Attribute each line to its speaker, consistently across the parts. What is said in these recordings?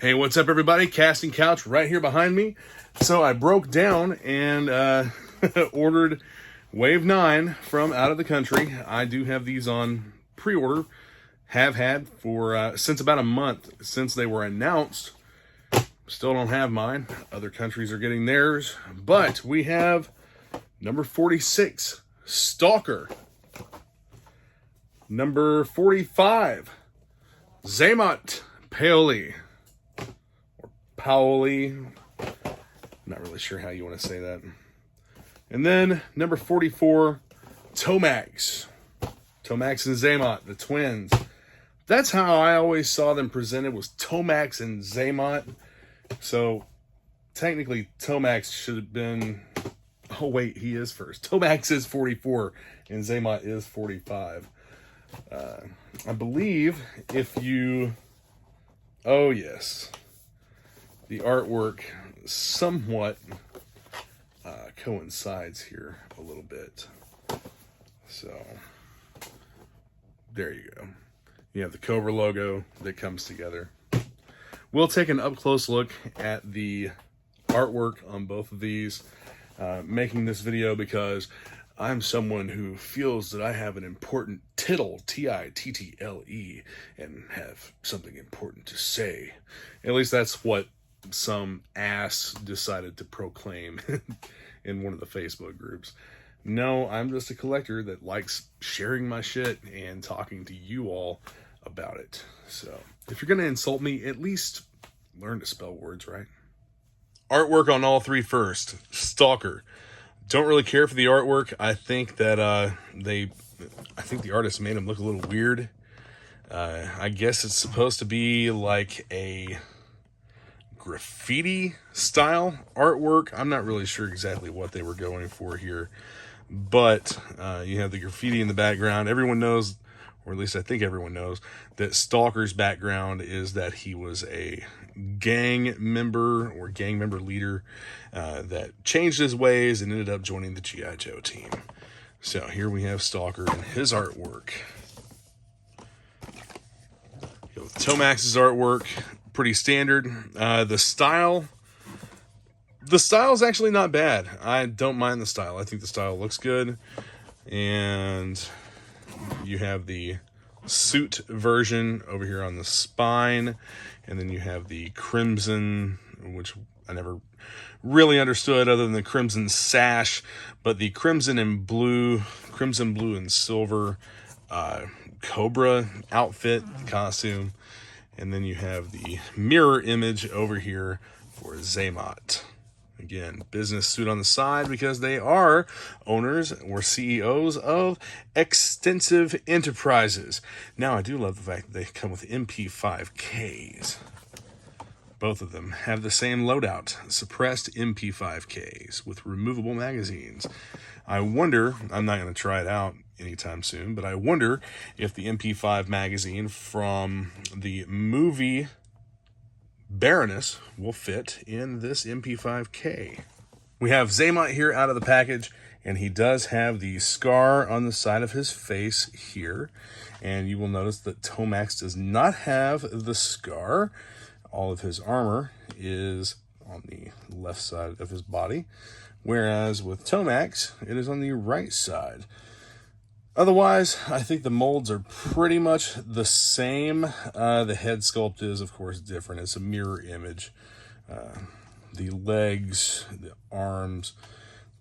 Speaker 1: Hey, what's up, everybody? Casting Couch right here behind me. So I broke down and ordered Wave 9 from out of the country. I do have these on pre-order. Have had for since about a month since they were announced. Still don't have mine. Other countries are getting theirs. But we have number 46, Stalker. Number 45, xamoT Paoli. Paoli. Not really sure how you want to say that. And then number 44, Tomax. Tomax and xamoT, the twins. That's how I always saw them presented, was Tomax and xamoT. So technically Tomax should have been, oh wait, he is first. Tomax is 44 and xamoT is 45. I believe if you, oh yes, the artwork somewhat coincides here a little bit. So there you go. You have the Cobra logo that comes together. We'll take an up-close look at the artwork on both of these. Making this video because I'm someone who feels that I have an important tittle, T-I-T-T-L-E, and have something important to say. At least that's what some ass decided to proclaim in one of the Facebook groups. No, I'm just a collector that likes sharing my shit and talking to you all about it. So if you're going to insult me, at least learn to spell words right. Artwork on all three first. Stalker. Don't really care for the artwork. I think that I think the artist made him look a little weird. I guess it's supposed to be like a graffiti style artwork. I'm not really sure exactly what they were going for here, but you have the graffiti in the background. Everyone knows, or at least I think everyone knows, that Stalker's background is that he was a gang member or gang member leader that changed his ways and ended up joining the G.I. Joe team. So here we have Stalker and his artwork. Go with Tomax's artwork, pretty standard. The style is actually not bad. I don't mind the style. I think the style looks good. And you have the suit version over here on the spine, and then you have the crimson, which I never really understood other than the crimson sash, but the crimson, blue and silver Cobra outfit costume. And then you have the mirror image over here for xamoT. Again, business suit on the side because they are owners or CEOs of extensive enterprises. Now, I do love the fact that they come with MP5Ks. Both of them have the same loadout, suppressed MP5Ks with removable magazines. I wonder, I'm not going to try it out anytime soon, but I wonder if the MP5 magazine from the movie Baroness will fit in this MP5K. We have xamoT here out of the package, and he does have the scar on the side of his face here. And you will notice that Tomax does not have the scar. All of his armor is on the left side of his body, whereas with Tomax, it is on the right side. Otherwise, I think the molds are pretty much the same. The head sculpt is, of course, different. It's a mirror image. The legs, the arms,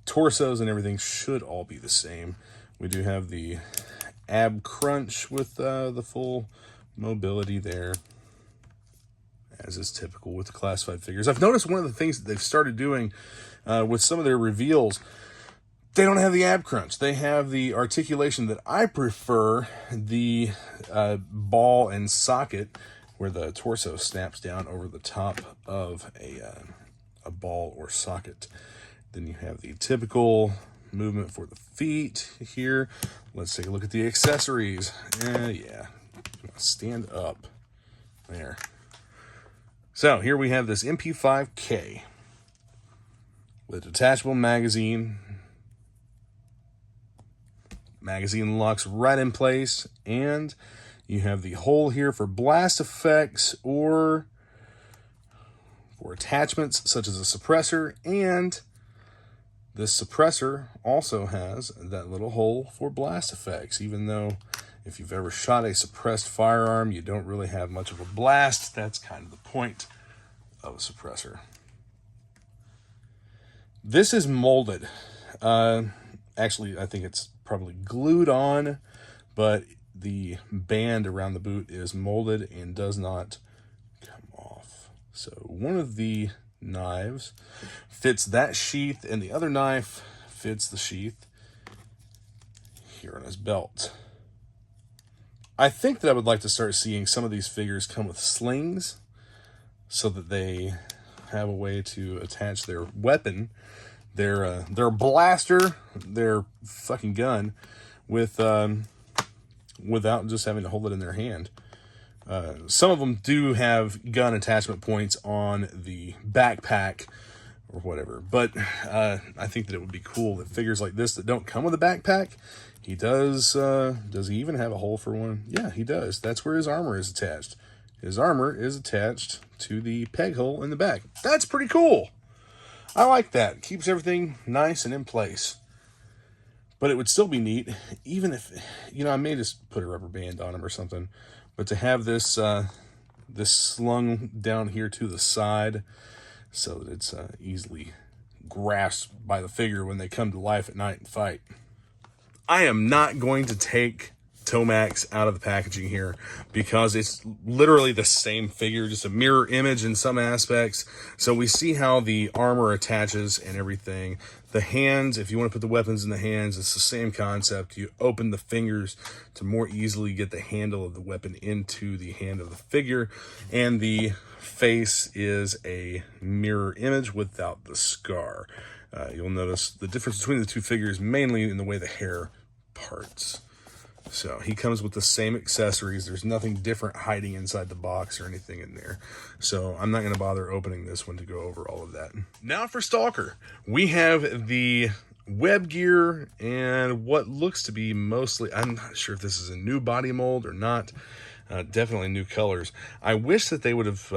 Speaker 1: torsos, and everything should all be the same. We do have the ab crunch with the full mobility there, as is typical with the classified figures. I've noticed one of the things that they've started doing with some of their reveals, they don't have the ab crunch. They have the articulation that I prefer, the ball and socket, where the torso snaps down over the top of a ball or socket. Then you have the typical movement for the feet here. Let's take a look at the accessories. Yeah, stand up there. So here we have this MP5K with a detachable magazine. Magazine locks right in place, and you have the hole here for blast effects or attachments such as a suppressor, and this suppressor also has that little hole for blast effects. Even though if you've ever shot a suppressed firearm, you don't really have much of a blast. That's kind of the point of a suppressor. This is molded. Actually, I think it's probably glued on, but the band around the boot is molded and does not come off. So one of the knives fits that sheath, and the other knife fits the sheath here on his belt. I think that I would like to start seeing some of these figures come with slings so that they have a way to attach their weapon, their blaster, their fucking gun, with without just having to hold it in their hand. Some of them do have gun attachment points on the backpack or whatever, but I think that it would be cool that figures like this that don't come with a backpack, he does he even have a hole for one? Yeah, he does. That's where his armor is attached. His armor is attached to the peg hole in the back. That's pretty cool. I like that. Keeps everything nice and in place. But it would still be neat, even if, you know, I may just put a rubber band on him or something, but to have this this slung down here to the side so that it's easily grasped by the figure when they come to life at night and fight. I am not going to take Tomax out of the packaging here because it's literally the same figure, just a mirror image in some aspects. So we see how the armor attaches and everything. The hands, if you want to put the weapons in the hands, it's the same concept. You open the fingers to more easily get the handle of the weapon into the hand of the figure. And the face is a mirror image without the scar. You'll notice the difference between the two figures mainly in the way the hair parts. So he comes with the same accessories. There's nothing different hiding inside the box or anything in there. So I'm not going to bother opening this one to go over all of that. Now for Stalker. We have the web gear and what looks to be mostly, I'm not sure if this is a new body mold or not. Definitely new colors. I wish that they would have...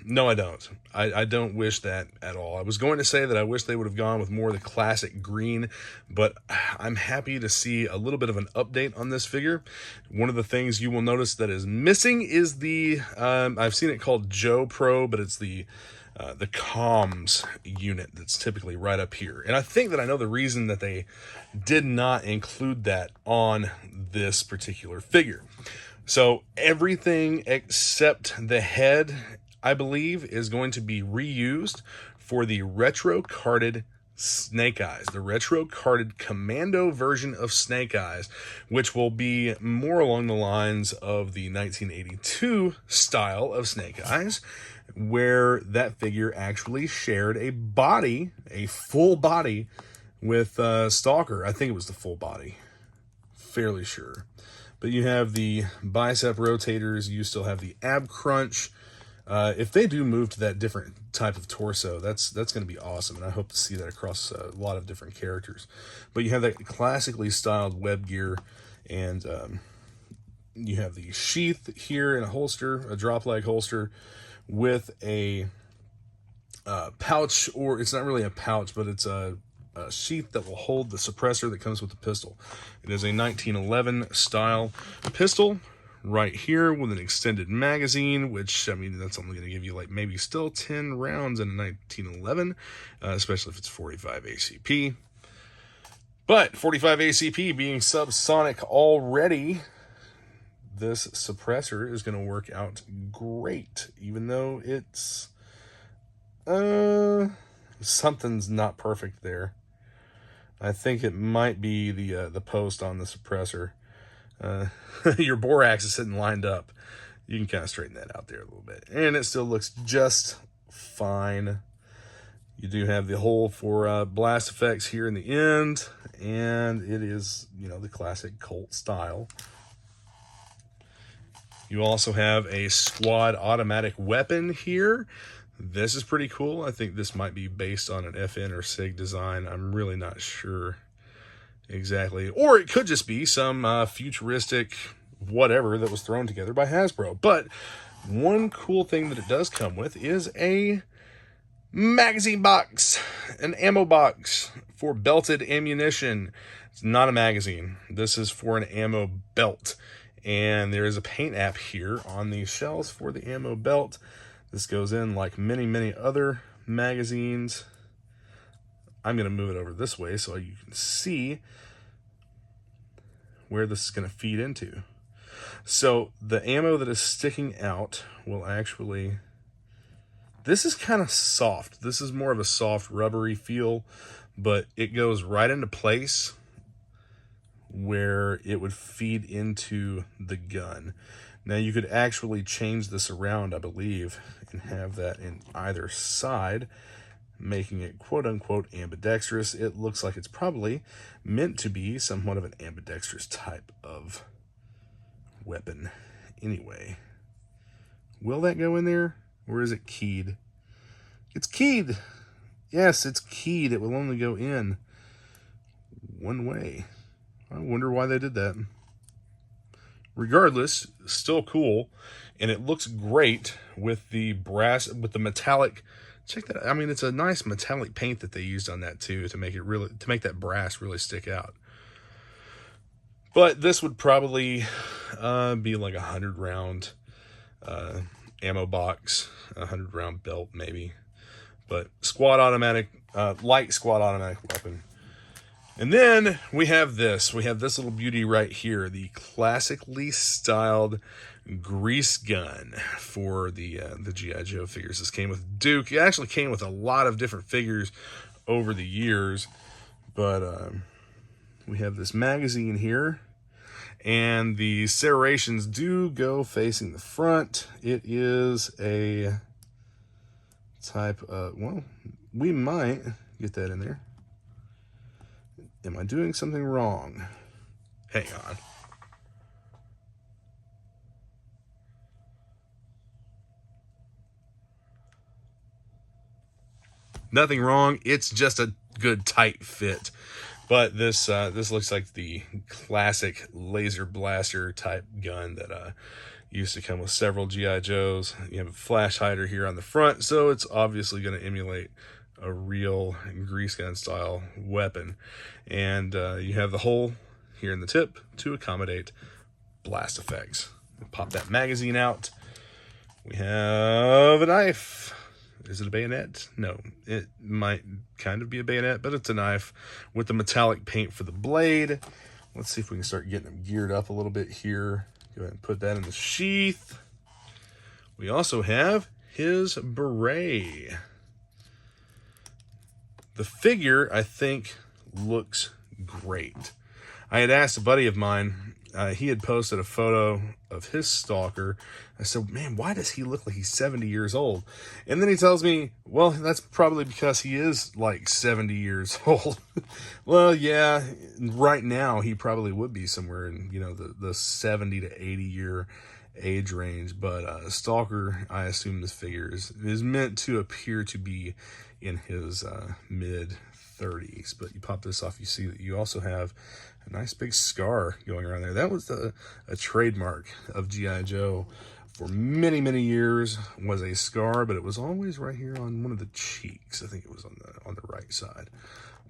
Speaker 1: no, I don't. I don't wish that at all. I was going to say that I wish they would have gone with more of the classic green, but I'm happy to see a little bit of an update on this figure. One of the things you will notice that is missing is the, I've seen it called Joe Pro, but it's the comms unit that's typically right up here. And I think that I know the reason that they did not include that on this particular figure. So everything except the head, I believe, is going to be reused for the retro carded Snake Eyes, the retro carded commando version of Snake Eyes, which will be more along the lines of the 1982 style of Snake Eyes, where that figure actually shared a body, a full body, with Stalker. I think it was the full body, fairly sure. But you have the bicep rotators, you still have the ab crunch. If they do move to that different type of torso, that's going to be awesome, and I hope to see that across a lot of different characters. But you have that classically styled web gear, and you have the sheath here in a holster, a drop leg holster, with a pouch, or it's not really a pouch, but it's a sheath that will hold the suppressor that comes with the pistol. It is a 1911 style pistol right here with an extended magazine, which, I mean, that's only going to give you like maybe still 10 rounds in a 1911, especially if it's 45 ACP. But 45 ACP being subsonic already, this suppressor is going to work out great, even though it's something's not perfect there. I think it might be the post on the suppressor. Your borax is sitting lined up. You can kind of straighten that out there a little bit, and it still looks just fine. You do have the hole for blast effects here in the end, and it is, you know, the classic Colt style. You also have a squad automatic weapon here. This is pretty cool. I think this might be based on an FN or SIG design. I'm really not sure exactly. Or it could just be some futuristic whatever that was thrown together by Hasbro. But one cool thing that it does come with is a magazine box, an ammo box for belted ammunition. It's not a magazine. This is for an ammo belt. And there is a paint app here on these shells for the ammo belt. This goes in like many, many other magazines. I'm going to move it over this way so you can see where this is going to feed into. So the ammo that is sticking out will actually... This is kind of soft. This is more of a soft, rubbery feel, but it goes right into place where it would feed into the gun. Now you could actually change this around, I believe, and have that in either side, making it quote-unquote ambidextrous. It looks like it's probably meant to be somewhat of an ambidextrous type of weapon anyway. Will that go in there, or is it keyed? It's keyed. Yes, it's keyed. It will only go in one way. I wonder why they did that. Regardless, still cool, and it looks great with the brass, with the metallic. Check that out. I mean, it's a nice metallic paint that they used on that too to make it really, to make that brass really stick out. But this would probably be like 100 round ammo box, 100 round belt maybe. But squad automatic, light squad automatic weapon. And then we have this. We have this little beauty right here, the classically styled grease gun for the GI Joe figures. This came with Duke. It actually came with a lot of different figures over the years, but we have this magazine here, and the serrations do go facing the front. It is a type of, well, we might get that in there. Am I doing something wrong? Hang on. Nothing wrong. It's just a good tight fit. But this looks like the classic laser blaster type gun that used to come with several GI Joes. You have a flash hider here on the front, so it's obviously going to emulate a real grease gun style weapon. And you have the hole here in the tip to accommodate blast effects. Pop that magazine out. We have a knife. Is it a bayonet? No, it might kind of be a bayonet, but it's a knife with the metallic paint for the blade. Let's see if we can start getting them geared up a little bit here. Go ahead and put that in the sheath. We also have his beret. The figure, I think, looks great. I had asked a buddy of mine, he had posted a photo of his Stalker. I said, man, why does he look like he's 70 years old? And then he tells me, well, that's probably because he is like 70 years old. Well, yeah, right now he probably would be somewhere in, you know, the 70 to 80 year age range. But Stalker, I assume this figure is meant to appear to be in his mid 30s. But you pop this off, you see that you also have a nice big scar going around there. That was a trademark of GI Joe for many, many years, was a scar, but it was always right here on one of the cheeks. I think it was on the right side.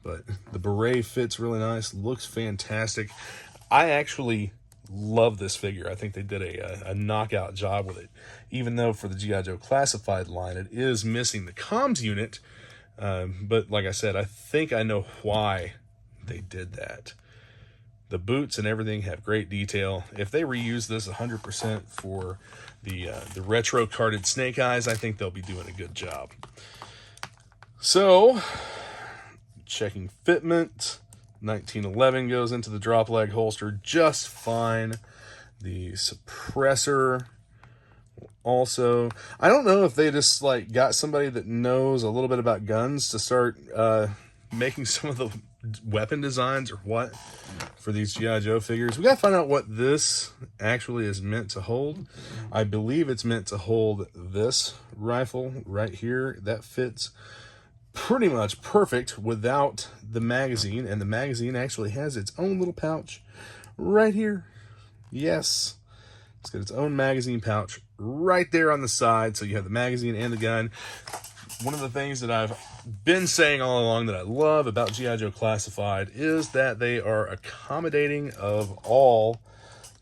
Speaker 1: But the beret fits really nice, looks fantastic. I actually love this figure. I think they did a knockout job with it, even though for the GI Joe Classified line, it is missing the comms unit. But like I said, I think I know why they did that. The boots and everything have great detail. If they reuse this 100% for the retro carded Snake Eyes, I think they'll be doing a good job. So, checking fitment. 1911 goes into the drop leg holster just fine. The suppressor also, I don't know if they just like got somebody that knows a little bit about guns to start making some of the weapon designs or what for these GI Joe figures. We gotta find out what this actually is meant to hold. I believe it's meant to hold this rifle right here. That fits pretty much perfect without the magazine, and the magazine actually has its own little pouch right here. Yes, it's got its own magazine pouch right there on the side, so you have the magazine and the gun. one of the things that I've been saying all along that I love about GiJoe Classified is that they are accommodating of all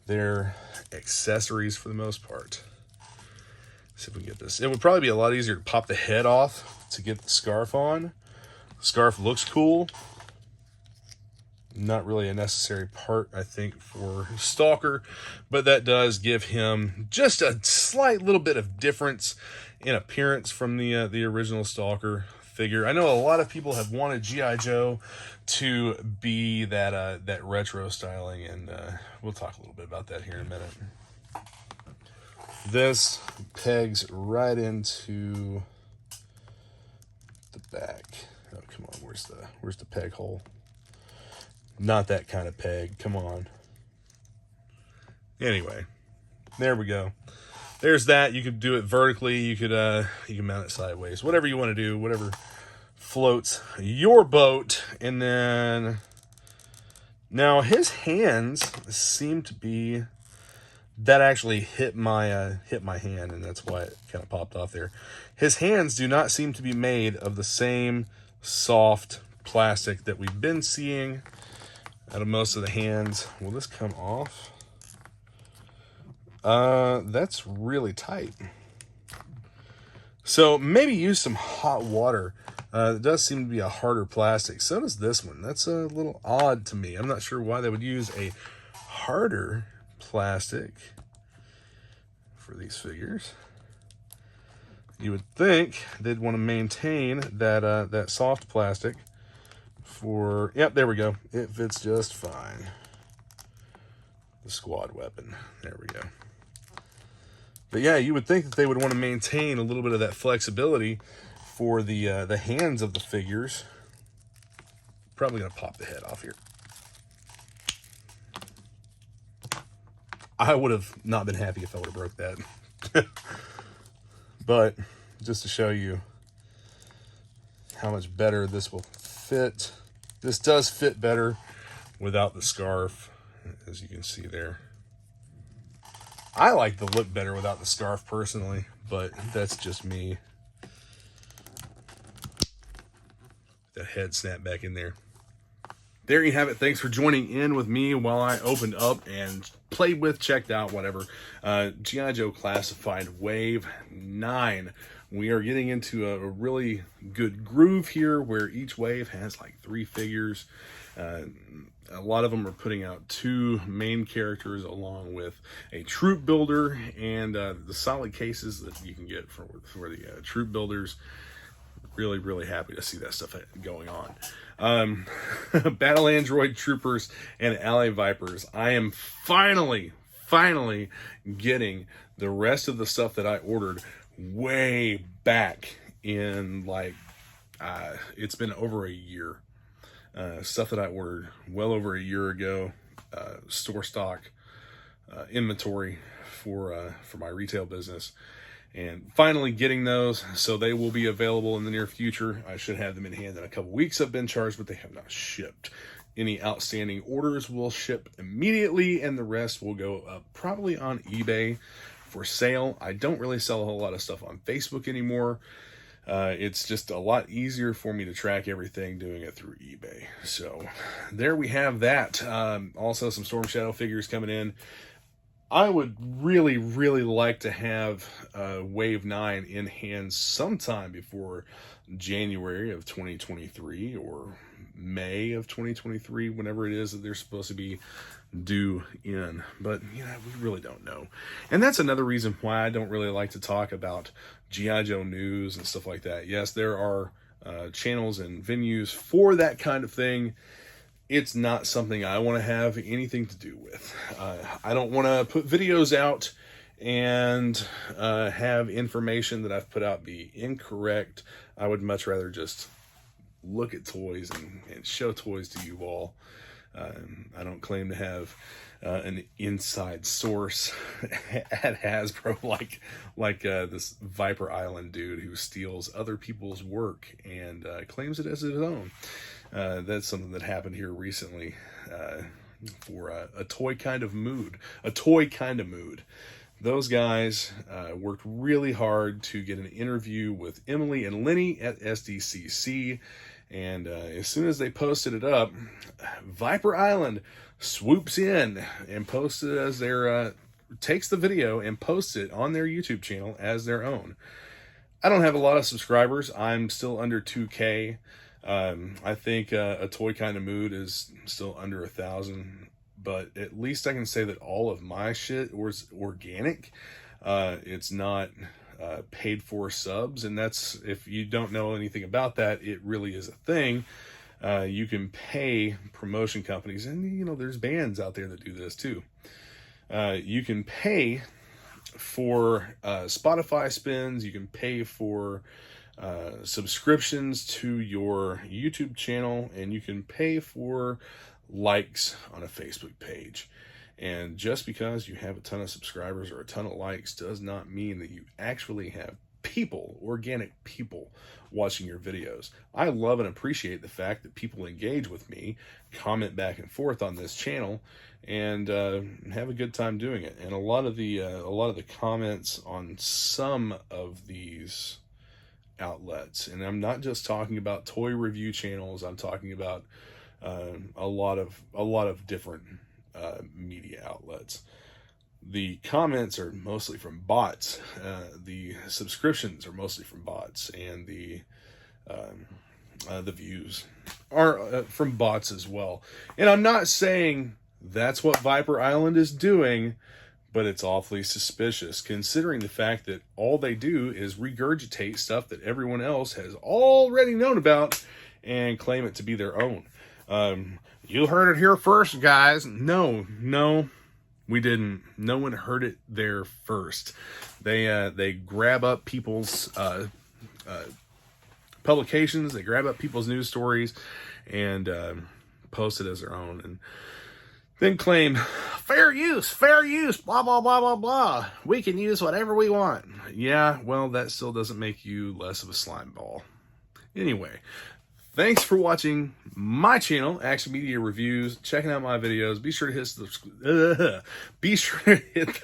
Speaker 1: their accessories for the most part. Let's see if we can get this. It would probably be a lot easier to pop the head off to get the scarf on. The scarf looks cool. Not really a necessary part, I think, for Stalker, but that does give him just a slight little bit of difference in appearance from the original Stalker figure. I know a lot of people have wanted G.I. Joe to be that retro styling, and we'll talk a little bit about that here in a minute. This pegs right into the back. Oh, come on, where's the peg hole? Not that kind of peg. Come on. Anyway, there we go. There's that. You could do it vertically. You can mount it sideways. Whatever you want to do. Whatever floats your boat. And then now his hands seem to be that actually hit my hand, and that's why it kind of popped off there. His hands do not seem to be made of the same soft plastic that we've been seeing out of most of the hands. Will this come off? That's really tight. So maybe use some hot water. It does seem to be a harder plastic. So does this one. That's a little odd to me. I'm not sure why they would use a harder plastic for these figures. You would think they'd want to maintain that soft plastic for, yep, there we go. It fits just fine. The squad weapon. There we go. But yeah, you would think that they would want to maintain a little bit of that flexibility for the hands of the figures. Probably gonna pop the head off here. I would have not been happy if I would have broke that. But just to show you how much better this will fit. This does fit better without the scarf, as you can see there. I like the look better without the scarf personally, but that's just me. That head snap back in there. There you have it. Thanks for joining in with me while I opened up and played with, checked out, whatever. G.I. Joe Classified Wave 9. We are getting into a really good groove here where each wave has like 3 figures. A lot of them are putting out 2 main characters along with a troop builder and the solid cases that you can get for the troop builders. Really, really happy to see that stuff going on. Battle Android Troopers and Ally Vipers. I am finally getting the rest of the stuff that I ordered way back in, like, it's been over a year. Stuff that I ordered well over a year ago. Store stock inventory for my retail business. And finally getting those, so they will be available in the near future. I should have them in hand in a couple weeks. I've been charged, but they have not shipped. Any outstanding orders will ship immediately, and the rest will go up probably on eBay for sale. I don't really sell a whole lot of stuff on Facebook anymore. It's just a lot easier for me to track everything doing it through eBay. So there we have that. Also some Storm Shadow figures coming in. I would really, really like to have Wave 9 in hand sometime before January of 2023 or May of 2023, whenever it is that they're supposed to be due in. But, you know, we really don't know. And that's another reason why I don't really like to talk about G.I. Joe news and stuff like that. Yes, there are channels and venues for that kind of thing. It's not something I want to have anything to do with. I don't want to put videos out and have information that I've put out be incorrect. I would much rather just look at toys and show toys to you all. I don't claim to have an inside source at Hasbro like this Viper Island dude who steals other people's work and claims it as his own. That's something that happened here recently for a toy kind of mood. those guys worked really hard to get an interview with Emily and Lenny at SDCC. And as soon as they posted it up, Viper Island swoops in and posts it as their, takes the video and posts it on their YouTube channel as their own. I don't have a lot of subscribers. I'm still under 2K. I think A Toy Kind of Mood is still under 1,000, but at least I can say that all of my shit was organic. It's not paid for subs, and that's, if you don't know anything about that, it really is a thing. You can pay promotion companies, and you know, there's bands out there that do this too. You can pay for Spotify spins, you can pay for subscriptions to your YouTube channel, and you can pay for likes on a Facebook page. And just because you have a ton of subscribers or a ton of likes does not mean that you actually have people, organic people, watching your videos. I love and appreciate the fact that people engage with me, comment back and forth on this channel, and have a good time doing it. And a lot of the comments on some of these outlets, and I'm not just talking about toy review channels, I'm talking about a lot of different media outlets. The comments are mostly from bots. The subscriptions are mostly from bots, and the views are from bots as well. And I'm not saying that's what Viper Island is doing, but it's awfully suspicious considering the fact that all they do is regurgitate stuff that everyone else has already known about and claim it to be their own. You heard it here first, guys. No, we didn't. No one heard it there first. They grab up people's publications, they grab up people's news stories, and post it as their own, and then claim fair use, blah blah blah blah blah. We can use whatever we want. Yeah, well, that still doesn't make you less of a slime ball. Anyway, thanks for watching my channel, Action Media Reviews, checking out my videos. Be sure to hit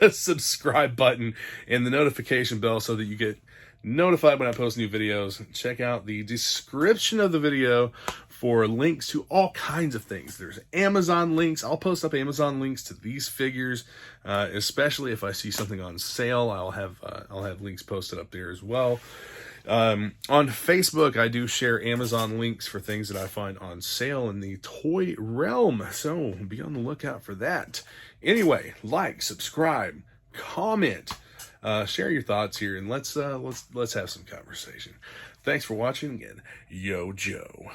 Speaker 1: the subscribe button and the notification bell so that you get notified when I post new videos. Check out the description of the video for links to all kinds of things. There's Amazon links. I'll post up Amazon links to these figures, especially if I see something on sale. I'll have links posted up there as well. On Facebook, I do share Amazon links for things that I find on sale in the toy realm, so be on the lookout for that. Anyway, like, subscribe, comment, share your thoughts here, and let's have some conversation. Thanks for watching again. Yo Joe.